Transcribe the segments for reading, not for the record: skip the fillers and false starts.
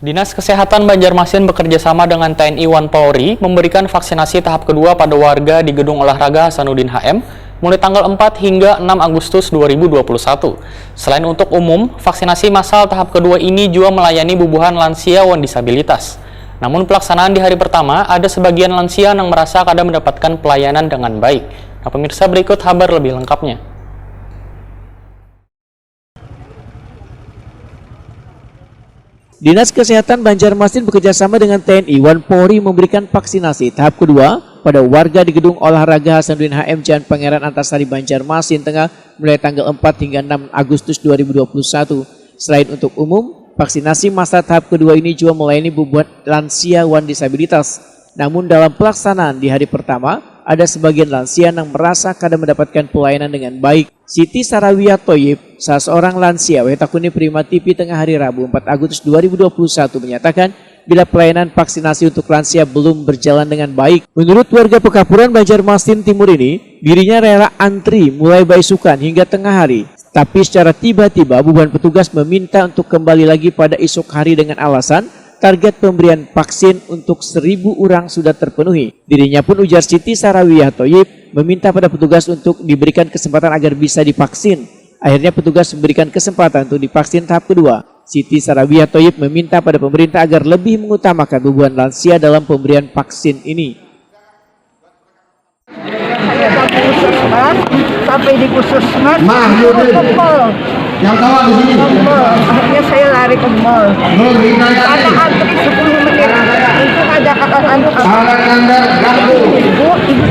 Dinas Kesehatan Banjarmasin bekerjasama dengan TNI Polri memberikan vaksinasi tahap kedua pada warga di Gedung Olahraga Hasanuddin HM mulai tanggal 4 hingga 6 Agustus 2021. Selain untuk umum, vaksinasi massal tahap kedua ini juga melayani bubuhan lansia wan disabilitas. Namun pelaksanaan di hari pertama, ada sebagian lansia yang merasa kadang mendapatkan pelayanan dengan baik. Nah, pemirsa, berikut kabar lebih lengkapnya. Dinas Kesehatan Banjarmasin bekerjasama dengan TNI Polri memberikan vaksinasi tahap kedua pada warga di Gedung Olahraga Hasanuddin HM Jalan Pangeran Antasari Banjarmasin Tengah mulai tanggal 4 hingga 6 Agustus 2021. Selain untuk umum, vaksinasi masa tahap kedua ini juga melayani bubuhan lansia wan disabilitas. Namun dalam pelaksanaan di hari pertama, ada sebagian lansia yang merasa kadang mendapatkan pelayanan dengan baik. Siti Sarawiyah Toyib, salah seorang lansia Wetakuni Prima TV Tengah hari Rabu 4 Agustus 2021 menyatakan bila pelayanan vaksinasi untuk lansia belum berjalan dengan baik. Menurut warga Pekapuran Banjarmasin Timur ini, dirinya rela antri mulai beisukan hingga tengah hari. Tapi secara tiba-tiba bubuhan petugas meminta untuk kembali lagi pada esok hari dengan alasan target pemberian vaksin untuk 1.000 orang sudah terpenuhi. Dirinya pun, ujar Siti Sarawiyah Toyib, meminta pada petugas untuk diberikan kesempatan agar bisa divaksin. Akhirnya petugas memberikan kesempatan untuk divaksin tahap kedua. Siti Sarawiyah Toyib meminta pada pemerintah agar lebih mengutamakan bubuhan lansia dalam pemberian vaksin ini. Saya sampai puskesmas, sampai di puskesmas, yang tahu di sini. Akhirnya saya lari ke mall. Ada antri 10 menit. Itu ada ibu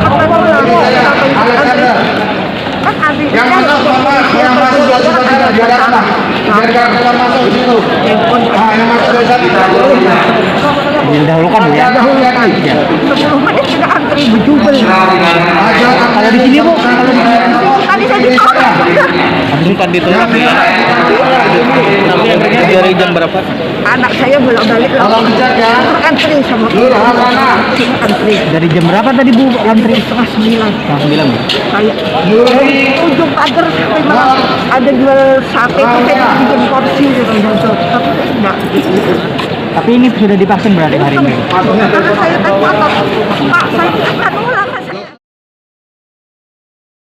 kapan pulang? Kan antri yang masuk yang masuk masuk di situ. Yang masuk dari sana. Dahulukan ya. Dahulukan. 10 menit sudah antri berjubel. Kalau di sini Bu, Tadi saya ditolak. bukan ditolak. Tapi akhirnya dari jam berapa? Anak saya belum balik lagi. Antri sama antri. Dari jam berapa tadi Bu antri? Setengah 9. Setengah 9. Kayak ujung pagar memang ada jual sate itu saya bikin porsi gitu. Tapi enggak. Tapi ini sudah divaksin berarti hari ini? Karena saya kan Pak, saya kan